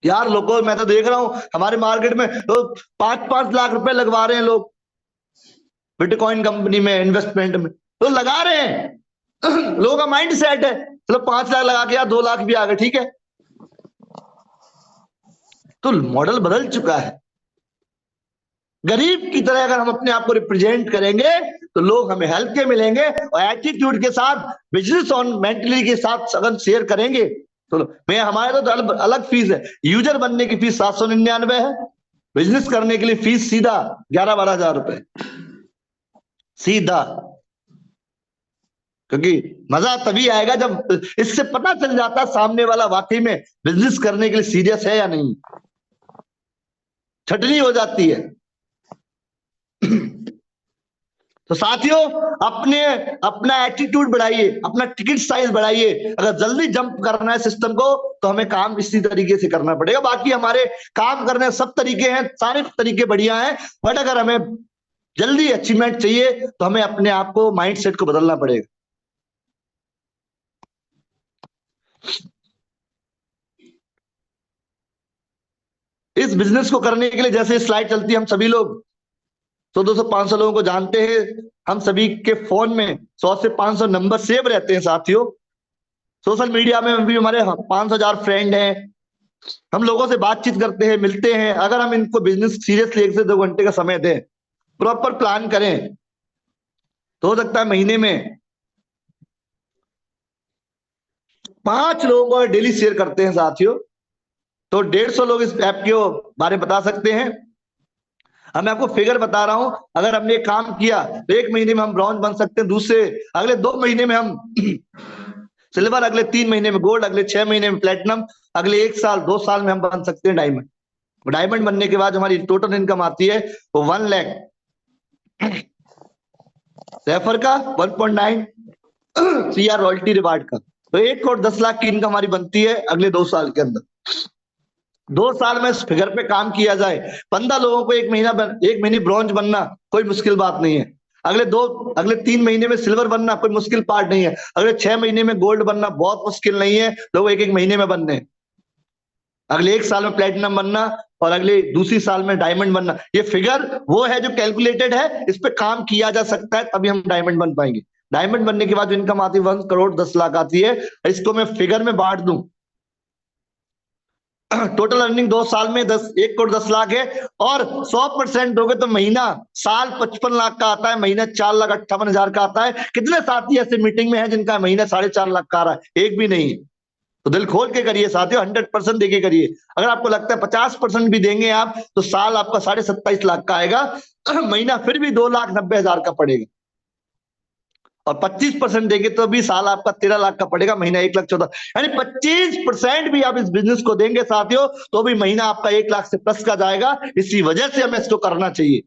यार लोगों, मैं तो देख रहा हूं हमारे मार्केट में तो 5-5 लाख रुपए लगवा रहे हैं लोग बिटकॉइन कंपनी में, इन्वेस्टमेंट में तो लगा रहे हैं। लोगों का माइंड सेट है, चलो 5 लाख लगा के यार 2 लाख भी आ गए, ठीक है। तो मॉडल बदल चुका है। गरीब की तरह अगर हम अपने आप को रिप्रेजेंट करेंगे तो लोग हमें हेल्प के मिलेंगे, और एटीट्यूड के साथ, बिजनेस ऑन मेंटली के साथ अगर शेयर करेंगे तो मैं, हमारे तो अलग फीस है। यूजर बनने की फीस 799 है, बिजनेस करने के लिए फीस सीधा 11-12 हजार रुपए सीधा। क्योंकि मजा तभी आएगा जब इससे पता चल जाता सामने वाला वाकई में बिजनेस करने के लिए सीरियस है या नहीं। छटनी हो जाती है। तो साथियों, अपना एटीट्यूड बढ़ाइए, अपना टिकट साइज बढ़ाइए। अगर जल्दी जंप करना है सिस्टम को तो हमें काम इसी तरीके से करना पड़ेगा। बाकी हमारे काम करने सब तरीके हैं, सारे तरीके बढ़िया हैं, बट अगर हमें जल्दी अचीवमेंट चाहिए तो हमें अपने आप को, माइंडसेट को बदलना पड़ेगा। इस बिजनेस को करने के लिए जैसे स्लाइड चलती है, हम सभी लोग 100, 200, 500 लोगों को जानते हैं। हम सभी के फोन में 100 से 500 नंबर सेव रहते हैं साथियों। सोशल मीडिया में भी हमारे 5,000 फ्रेंड हैं। हम लोगों से बातचीत करते हैं, मिलते हैं। अगर हम इनको बिजनेस सीरियसली 1 से 2 घंटे का समय दें, प्रॉपर प्लान करें, तो हो सकता है महीने में 5 लोगों को डेली शेयर करते हैं साथियों, तो 150 लोग इस ऐप के बारे में बता सकते हैं। अब मैं आपको फिगर बता रहा हूं, अगर हमने काम किया तो 1 महीने में हम ब्रॉन्ज बन सकते हैं, दूसरे अगले 2 महीने में हम सिल्वर, अगले 3 महीने में गोल्ड, अगले 6 महीने में प्लेटिनम, अगले 1 साल 2 साल में हम बन सकते हैं डायमंड। डायमंड बनने के बाद हमारी टोटल इनकम आती है वो 1 लाख, रेफर का 1.9 CR रॉयल्टी रिवार्ड का, तो 1 करोड़ 10 लाख की इनकम हमारी बनती है अगले 2 साल के अंदर। 2 साल में इस फिगर पे काम किया जाए, 15 लोगों को 1 महीने ब्रॉन्ज बनना कोई मुश्किल बात नहीं है। अगले 3 महीने में सिल्वर बनना कोई मुश्किल पार्ट नहीं है। अगले 6 महीने में गोल्ड बनना बहुत मुश्किल नहीं है, लोग 1-1 महीने में बनने। अगले 1 साल में प्लेटिनम बनना, और अगले दूसरी साल में डायमंड बनना। ये फिगर वो है जो कैलकुलेटेड है, इस पे काम किया जा सकता है, तभी हम डायमंड बन पाएंगे। डायमंड बनने के बाद जो इनकम आती है 1 करोड़ 10 लाख आती है। इसको मैं फिगर में बांट दूं, टोटल अर्निंग 2 साल में 1 करोड़ 10 लाख है, और 100% दोगे तो महीना, साल 55 लाख का आता है, महीना 4,58,000 का आता है। कितने साथी ऐसे मीटिंग में हैं जिनका महीना 4.5 लाख का आ रहा है? एक भी नहीं है। तो दिल खोल के करिए साथियों, 100% देके करिए। अगर आपको लगता है 50% भी देंगे आप तो साल आपका 27.5 लाख का आएगा, महीना फिर भी 2,90,000 का पड़ेगा। और 25% देंगे तो भी साल आपका 13 लाख का पड़ेगा, महीना 1,14,000। यानी 25% भी आप इस बिजनेस को देंगे साथियों तो भी महीना आपका 1 लाख से प्लस का जाएगा। इसी वजह से हमें इसको करना चाहिए।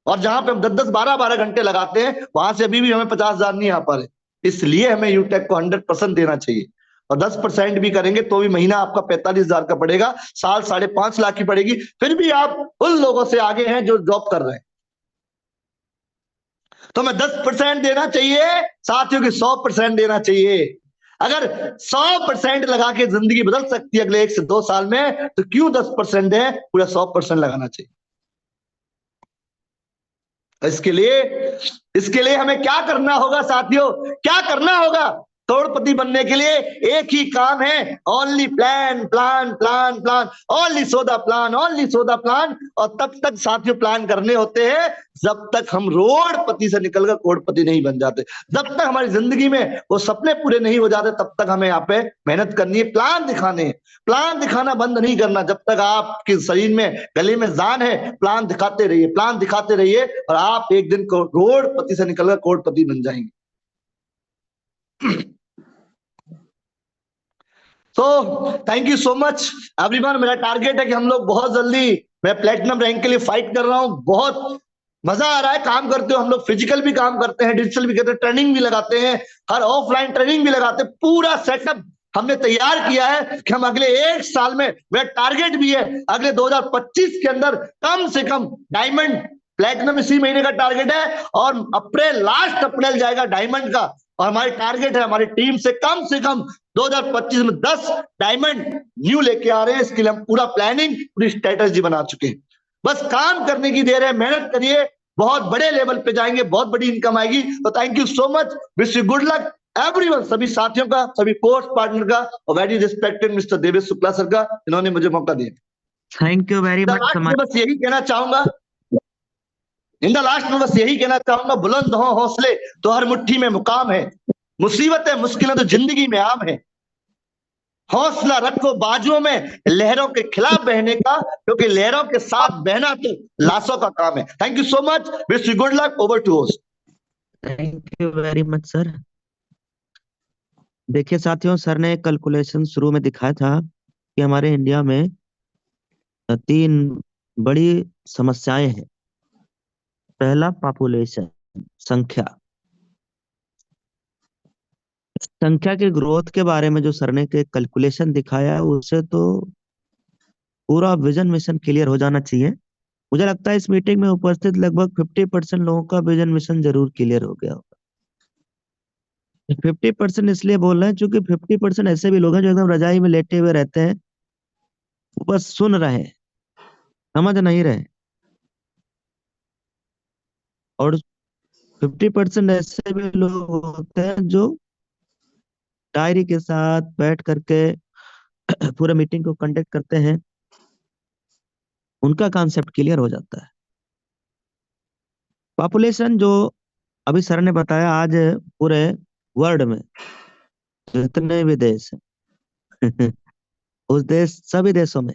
और जहां पे हम 10-10, 12-12 घंटे लगाते हैं, वहां से अभी भी हमें 50,000 नहीं आ पा रहे। इसलिए हमें यूटेक को 100% देना चाहिए। और 10% भी करेंगे तो भी महीना आपका 45,000 का पड़ेगा, साल 5.5 लाख की पड़ेगी। फिर भी आप उन लोगों से आगे हैं जो जॉब कर रहे हैं। तो हमें 10% देना चाहिए साथियों की, 100% देना चाहिए। अगर 100% लगा के जिंदगी बदल सकती है अगले 1 से 2 साल में, तो क्यों 10% है, पूरा 100% लगाना चाहिए। इसके लिए हमें क्या करना होगा साथियों, क्या करना होगा? करोड़पति बनने के लिए एक ही काम है, only plan plan plan plan, only so the plan, only so the plan. और तब तक साथियों प्लान करने होते हैं जब तक हम रोडपति से निकलकर करोड़पति नहीं बन जाते। जब तक हमारी जिंदगी में वो सपने पूरे नहीं हो जाते, तब तक हमें यहाँ पे मेहनत करनी है, प्लान दिखाने। प्लान दिखाना बंद नहीं करना। जब तक आपके शरीर में, गले में जान है, प्लान दिखाते रहिए, प्लान दिखाते रहिए, और आप एक दिन करोड़पति से निकलकर करोड़पति बन जाएंगे। तो thank you so much everyone. मेरा टारगेट है कि हम लोग बहुत जल्दी, मैं प्लेटिनम रैंक के लिए फाइट कर रहा हूं। बहुत मजा आ रहा है काम करते हो। हम लोग फिजिकल भी काम करते हैं, डिजिटल भी करते हैं, ट्रेनिंग भी लगाते हैं, हर ऑफलाइन ट्रेनिंग भी लगाते हैं। पूरा सेटअप हमने तैयार किया है कि हम अगले 1 साल में, मेरा टारगेट भी है अगले 2025 के अंदर कम से कम डायमंड, प्लेटिनम इसी महीने का टारगेट है, और अप्रैल, लास्ट अप्रैल जाएगा डायमंड का। और हमारी टारगेट है हमारी टीम से कम 2025 में 10 डायमंड न्यू लेके आ रहे हैं। इसके लिए हम पूरा प्लानिंग, पूरी स्ट्रेटेजी बना चुके हैं। बस काम करने की देर है, मेहनत करिए, बहुत बड़े लेवल पे जाएंगे, बहुत बड़ी इनकम आएगी। तो thank you so much, wish you good luck everyone, सभी साथियों का, सभी कोर्स पार्टनर का, और very respected mister Devesh Shukla sir का, इन्होंने मुझे मौका दिया। Thank you very much. Last में बस यही कहना चाहूंगा, बस यही कहना चाहूंगा, बुलंद हो हौसले तो हर मुट्ठी में मुकाम है, मुसीबतें मुश्किलें तो जिंदगी में आम है, हौसला रखो बाजुओं में लहरों के खिलाफ बहने का, क्योंकि लहरों के साथ बहना तो लाशों का काम है। Thank you so much, wish you good luck, over to host. Thank you very much sir. देखिए साथियों, सर ने एक कैलकुलेशन शुरू में दिखाया था कि हमारे इंडिया में 3 बड़ी समस्याएं हैं। पहला पॉपुलेशन, संख्या संख्या के ग्रोथ के बारे में जो सर ने के कैलकुलेशन दिखाया, उससे तो पूरा विजन मिशन क्लियर हो जाना चाहिए। मुझे लगता है इस मीटिंग में उपस्थित लगभग 50% लोगों का विजन मिशन जरूर क्लियर हो गया होगा। 50% इसलिए बोल रहे हैं क्योंकि 50% ऐसे भी लोग हैं जो एकदम रजाई में लेटे हुए रहते हैं, वो बस सुन रहे हैं, समझ नहीं रहे। और 50% ऐसे भी लोग होते हैं जो डायरी के साथ बैठ करके पूरे मीटिंग को कंडक्ट करते हैं, उनका कॉन्सेप्ट क्लियर हो जाता है। पॉपुलेशन जो अभी सर ने बताया, आज पूरे वर्ल्ड में जितने भी देश हैं उस देश, सभी देशों में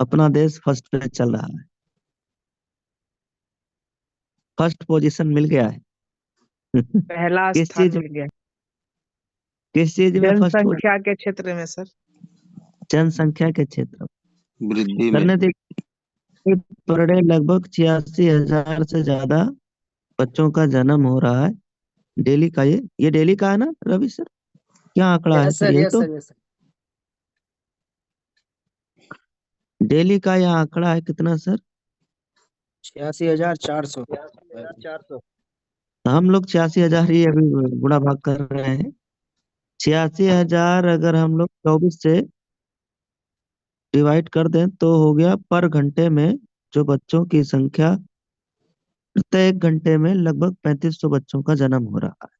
अपना देश फर्स्ट पे चल रहा है, फर्स्ट पोजीशन मिल गया है। पहला किस स्थान चीज मिल गया किस चीज में फर्स्ट? जनसंख्या के क्षेत्र में सर। जनसंख्या के क्षेत्र में वृद्धि सर में। ने देखा पर डे लगभग 86,000 से ज्यादा बच्चों का जन्म हो रहा है डेली का। ये डेली का है ना रवि सर? क्या आंकड़ा है सर? यही तो डेली का यह आंकड़ा है। कितना सर? 86,400। हम लोग 86,000 ही अभी गुणा भाग कर रहे हैं। 86,000 अगर हम लोग 24 से डिवाइड कर दें तो हो गया पर घंटे में जो बच्चों की संख्या, प्रत्येक घंटे में लगभग 3500 बच्चों का जन्म हो रहा है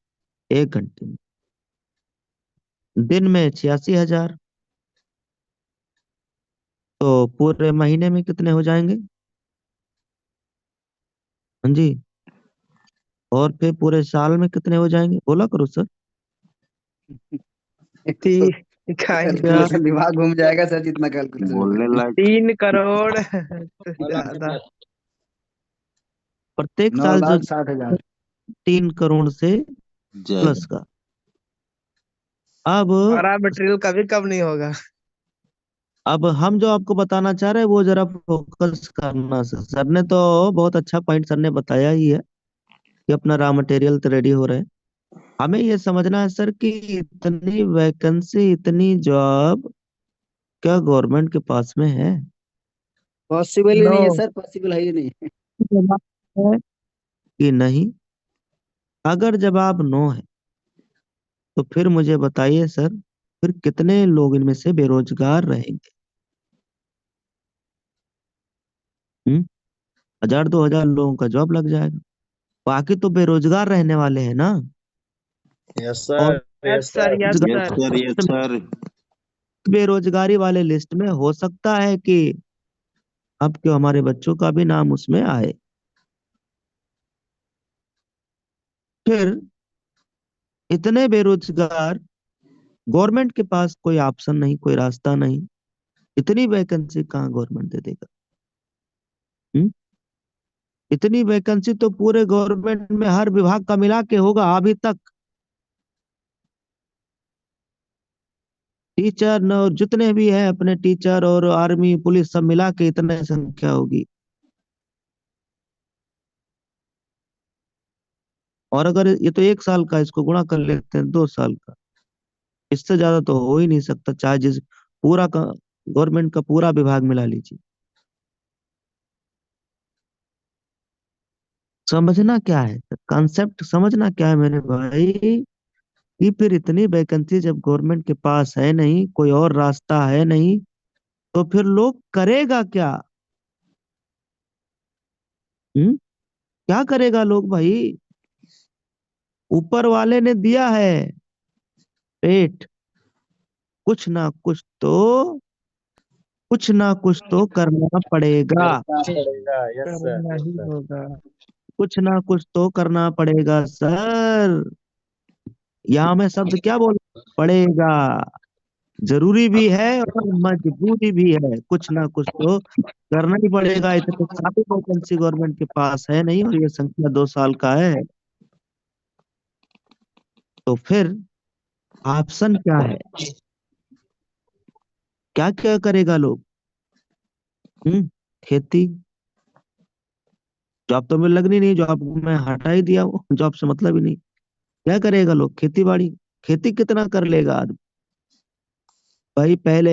एक घंटे में। दिन में 86,000, तो पूरे महीने में कितने हो जाएंगे? हाँ जी, और फिर पूरे साल में कितने हो जाएंगे? बोला करो सर। कैलकुलेशन दिमाग घूम जाएगा सर, जितना कैलकुलेशन बोलने लायक 3 करोड़ ज्यादा। प्रत्येक 9 साल जो लाख 60,000। 3 करोड़ से जय प्लस का। अब हमारा मटेरियल कभी कम नहीं होगा। अब हम जो आपको बताना चाह रहे हैं वो जरा फोकस करना सर। सर ने तो बहुत अच्छा पॉइंट सर ने बताया ही है कि अपना रॉ मटेरियल तो रेडी हो रहे हैं। हमें ये समझना है सर कि इतनी वैकेंसी, इतनी जॉब क्या गवर्नमेंट के पास में है? पॉसिबल ही नो नहीं है सर, पॉसिबल है ही नहीं। जवाब है कि नहीं। अगर जवाब नो है तो फिर मुझे बताइए सर, फिर कितने लोग इनमें से बेरोजगार रहेंगे? 1,000 2,000 लोगों का जॉब लग जाएगा, बाकी तो बेरोजगार रहने वाले हैं ना। यस और sir, yes sir, yes yes sir. Sir, yes sir. बेरोजगारी वाले लिस्ट में हो सकता है कि अब क्यों हमारे बच्चों का भी नाम उसमें आए। फिर इतने बेरोजगार, गवर्नमेंट के पास कोई ऑप्शन नहीं, कोई रास्ता नहीं, इतनी वैकेंसी कहाँ गवर्नमेंट दे देगा? हम्म? इतनी वैकेंसी तो पूरे गवर्नमेंट में हर विभाग का मिला के होगा अभी तक। टीचर न जितने भी हैं अपने, टीचर और आर्मी पुलिस सब मिला के इतने संख्या होगी। और अगर ये तो 1 साल का, इसको गुणा कर लेते हैं 2 साल का, इससे ज्यादा तो हो ही नहीं सकता, चाहे जिस पूरा का गवर्नमेंट का पूरा विभाग मिला लीजिए। समझना क्या है, कॉन्सेप्ट समझना क्या है मेरे भाई, कि फिर इतनी वैकेंसी जब गवर्नमेंट के पास है नहीं, कोई और रास्ता है नहीं, तो फिर लोग करेगा क्या? क्या करेगा लोग भाई? ऊपर वाले ने दिया है पेट, कुछ ना कुछ तो करना पड़ेगा। करना ही होगा। कुछ ना कुछ तो करना पड़ेगा सर। यहाँ में शब्द क्या बोल, पड़ेगा। जरूरी भी है और मजबूरी भी है, कुछ ना कुछ तो करना ही पड़ेगा। इतने सारी वैकेंसी गवर्नमेंट के पास है नहीं, और ये संख्या 2 साल का है, तो फिर ऑप्शन क्या है? क्या क्या करेगा लोग? खेती, जॉब तो मुझे लगनी नहीं, जॉब मैं हटा ही दिया, वो जॉब से मतलब ही नहीं। क्या करेगा लोग? खेती बाड़ी। खेती कितना कर लेगा आदमी भाई? पहले